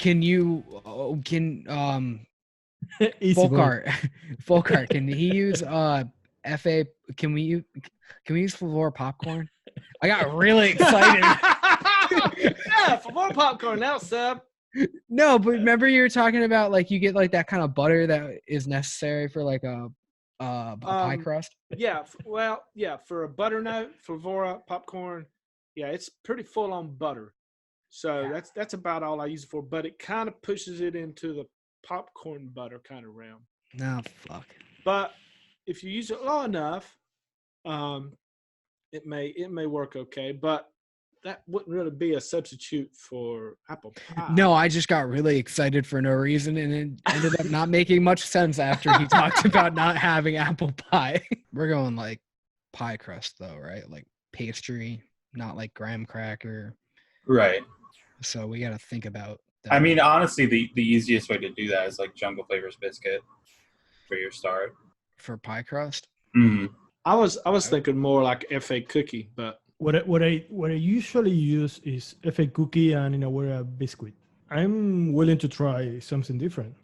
Can you Easy boy. Folkart, can he use FA? Can we use Flavor popcorn? I got really excited. Yeah, for more popcorn now, sub. No, but remember you were talking about like you get like that kind of butter that is necessary for like a pie crust. Yeah, well, yeah, for a butternut Flavora popcorn, yeah, it's pretty full on butter. So that's about all I use it for. But it kind of pushes it into the popcorn butter kind of realm. No, fuck. But if you use it low enough, it may work okay. But that wouldn't really be a substitute for apple pie. No, I just got really excited for no reason, and it ended up not making much sense after he talked about not having apple pie. We're going like pie crust though, right? Like pastry, not like graham cracker. Right. So we got to think about that. I mean, honestly, the easiest way to do that is like Jungle Flavors biscuit for your start. For pie crust? Mm-hmm. I was thinking more like FA cookie, but What I usually use is FA cookie and in a way a biscuit. I'm willing to try something different.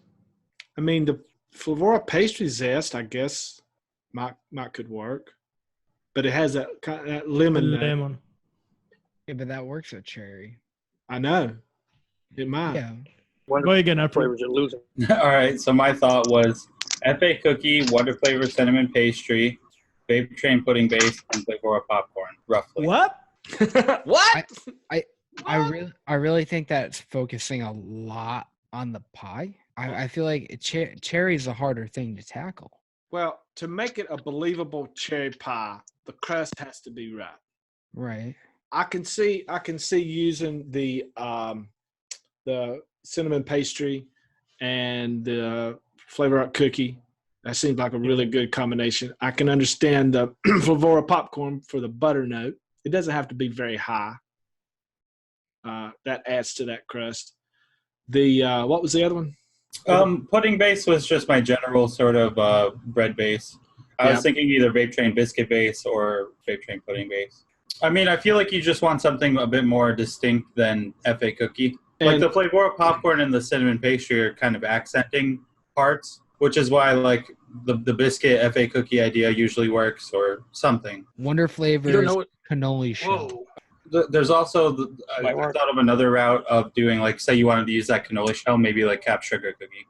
I mean the Flavora pastry zest, I guess, might could work, but it has that kind of that lemon. Yeah, but that works with cherry. I know, it might. Yeah. Go again, flavors you're losing. All right. So my thought was FA cookie, Wonder Flavor cinnamon pastry, Vape Train pudding base, and Flavora popcorn. Roughly. What? What? I really think that's focusing a lot on the pie. I feel like cherry is a harder thing to tackle. Well, to make it a believable cherry pie, the crust has to be right. Right. I can see using the cinnamon pastry and the flavor up cookie. That seems like a really good combination. I can understand the Flavora popcorn for the butternut. It doesn't have to be very high. That adds to that crust. The what was the other one? Pudding base was just my general sort of bread base. I was thinking either Vape Train biscuit base or Vape Train pudding base. I mean, I feel like you just want something a bit more distinct than FA cookie. Like the Flavora popcorn and the cinnamon pastry are kind of accenting parts, which is why like the biscuit FA cookie idea usually works or something. Wonder Flavors cannoli shell. There's also I thought of another route of doing like, say you wanted to use that cannoli shell, maybe like cap sugar cookie.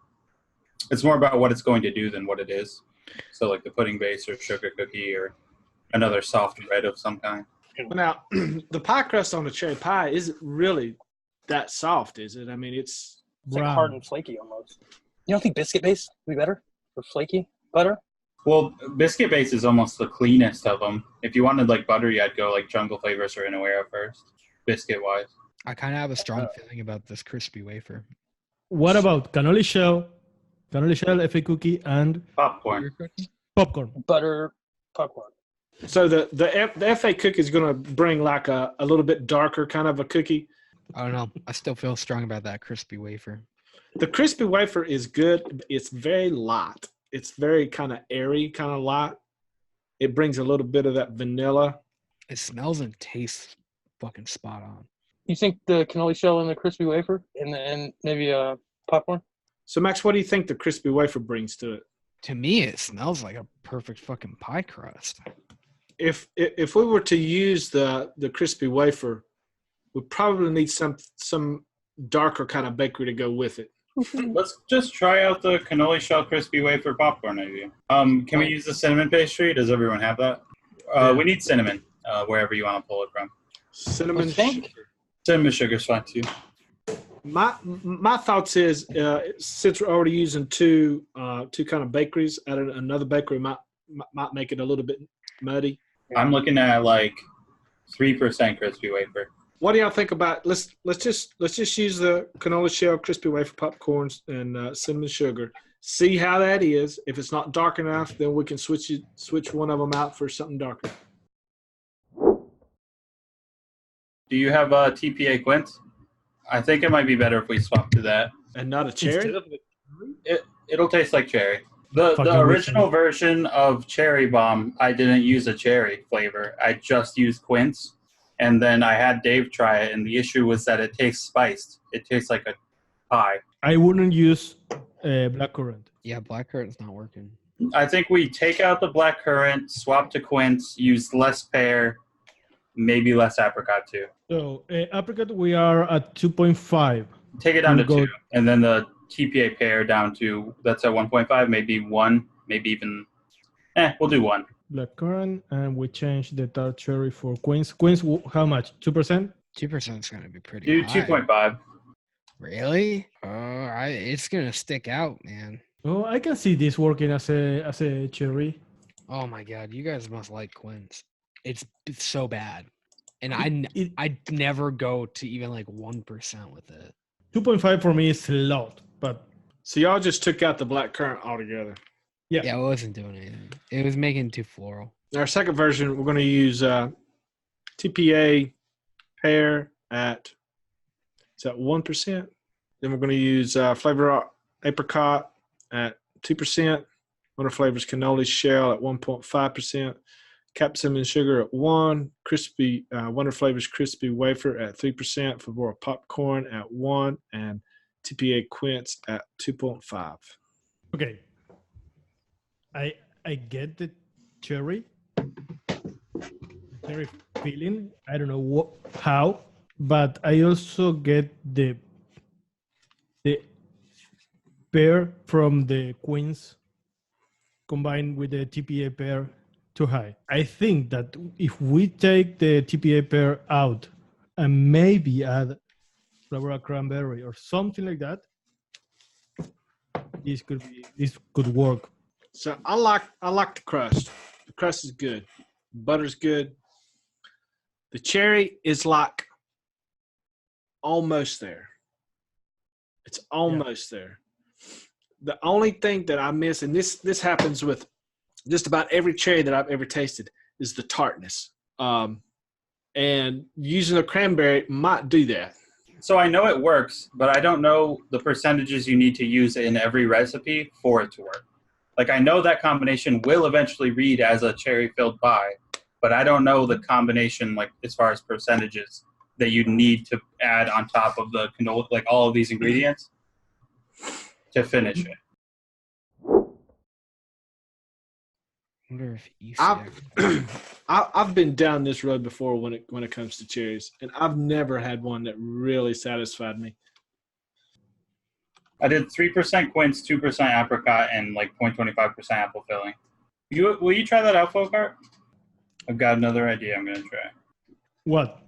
It's more about what it's going to do than what it is. So like the pudding base or sugar cookie or another soft bread of some kind. Now, the pie crust on the cherry pie isn't really that soft, is it? I mean, it's like hard and flaky almost. You don't think biscuit base would be better for flaky butter? Well, biscuit base is almost the cleanest of them. If you wanted like buttery, I'd go like Jungle Flavors or Inawera first, biscuit-wise. I kind of have a strong feeling about this crispy wafer. What about cannoli shell, FA cookie, and popcorn? Butter popcorn. So the FA cookie is going to bring like a little bit darker kind of a cookie. I don't know. I still feel strong about that crispy wafer. The crispy wafer is good. It's very light. It's very kind of airy, kind of light. It brings a little bit of that vanilla. It smells and tastes fucking spot on. You think the cannoli shell and the crispy wafer and maybe popcorn? So Max, what do you think the crispy wafer brings to it? To me, it smells like a perfect fucking pie crust. If we were to use the crispy wafer, we probably need some darker kind of bakery to go with it. Let's just try out the cannoli shell crispy wafer popcorn idea. Can we use the cinnamon pastry? Does everyone have that? We need cinnamon, wherever you want to pull it from. Cinnamon sugar. Cinnamon sugar's fine too. My thoughts is since we're already using two kind of bakeries, adding another bakery might make it a little bit muddy. I'm looking at like 3% crispy wafer. What do y'all think about? Let's just use the cannoli shell, crispy wafer popcorns, and cinnamon sugar. See how that is. If it's not dark enough, then we can switch one of them out for something darker. Do you have TPA quince? I think it might be better if we swap to that. And not a cherry? It'll taste like cherry. The original version of Cherry Bomb, I didn't use a cherry flavor. I just used quince. And then I had Dave try it, and the issue was that it tastes spiced. It tastes like pie. I wouldn't use blackcurrant. Yeah, blackcurrant's not working. I think we take out the blackcurrant, swap to quince, use less pear, maybe less apricot too. So apricot, we are at 2.5. Take it down to We'll 2, and then the TPA pear down to, that's at 1.5, maybe 1, maybe even, we'll do 1. Blackcurrant, and we change the tart cherry for quince. Quince, how much? 2%? 2% is gonna be pretty Do high. 2.5. Really? It's gonna stick out, man. Oh, I can see this working as a cherry. Oh my god, you guys must like quince. It's so bad, and I never go to even like 1% with it. 2.5 for me is a lot, but So y'all just took out the black currant altogether. yeah. Yeah, it wasn't doing anything. It was making it too floral. Our second version, we're going to use TPA pear at 1%. Then we're going to use flavor apricot at 2%. Winter Flavors cannoli shell at 1.5%. Capsicum and sugar at 1. Crispy Winter Flavors crispy wafer at 3%. Favora popcorn at 1, and TPA quince at 2.5. Okay. I get the cherry feeling. I don't know how, but I also get the pear from the quince combined with the TPA pear too high. I think that if we take the TPA pear out and maybe add Flavour cranberry or something like that, this could work. So I like the crust. The crust is good. Butter's good. The cherry is like almost there. It's almost there. The only thing that I miss, and this happens with just about every cherry that I've ever tasted, is the tartness. And using a cranberry might do that. So I know it works, but I don't know the percentages you need to use in every recipe for it to work. Like, I know that combination will eventually read as a cherry-filled pie, but I don't know the combination, like, as far as percentages that you need to add on top of the canola, like, all of these ingredients to finish it. I wonder if you I've been down this road before when it comes to cherries, and I've never had one that really satisfied me. I did 3% quince, 2% apricot, and like 0.25% apple filling. Will you try that out, Folkart? I've got another idea I'm going to try. What?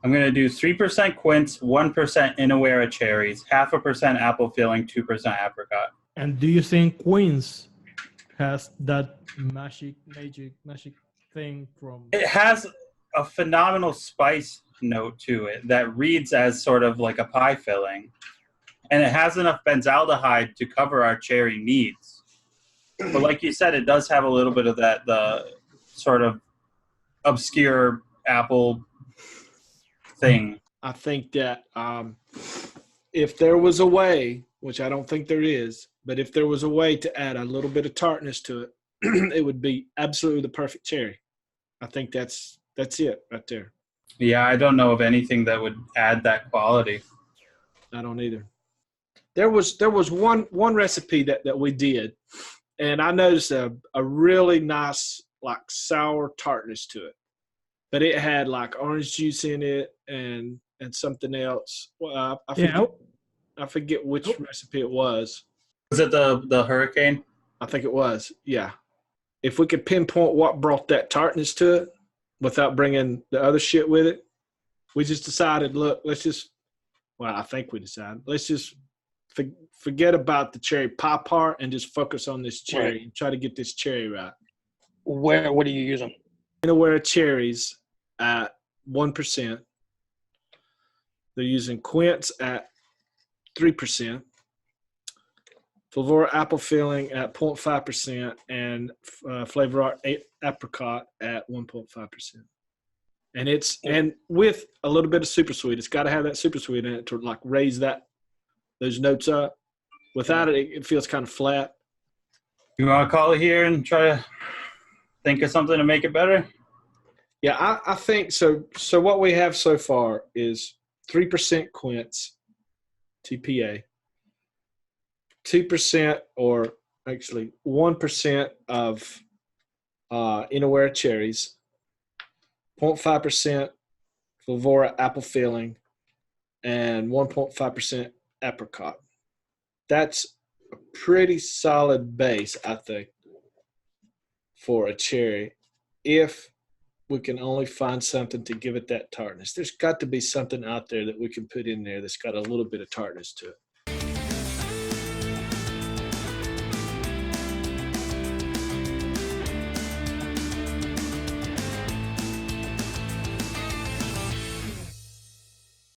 I'm going to do 3% quince, 1% Inawera cherries, 0.5% apple filling, 2% apricot. And do you think quince has that magic thing from? It has a phenomenal spice note to it that reads as sort of like a pie filling. And it has enough benzaldehyde to cover our cherry needs. But like you said, it does have a little bit of the sort of obscure apple thing. I think that if there was a way, which I don't think there is, but if there was a way to add a little bit of tartness to it, it would be absolutely the perfect cherry. I think that's it right there. Yeah, I don't know of anything that would add that quality. I don't either. There was one recipe that we did, and I noticed a really nice like sour tartness to it, but it had like orange juice in it and something else. Well, I forget which recipe it was. Was it the hurricane? I think it was. Yeah. If we could pinpoint what brought that tartness to it without bringing the other shit with it, we just decided, look, let's just forget about the cherry pie part and just focus on this cherry and try to get this cherry right. What are you using? Inawera cherries at 1%. They're using quince at 3%. Favora apple filling at 0.5% and Flavor apricot at 1.5%. And with a little bit of super sweet. It's got to have that super sweet in it to like raise those notes up. Without it, it feels kind of flat. You want to call it here and try to think of something to make it better? Yeah, I think so. So what we have so far is 3% quince, TPA, 2% or actually 1% of Inawera cherries, 0.5% Flavora apple filling, and 1.5% apricot. That's a pretty solid base, I think, for a cherry if we can only find something to give it that tartness. There's got to be something out there that we can put in there that's got a little bit of tartness to it.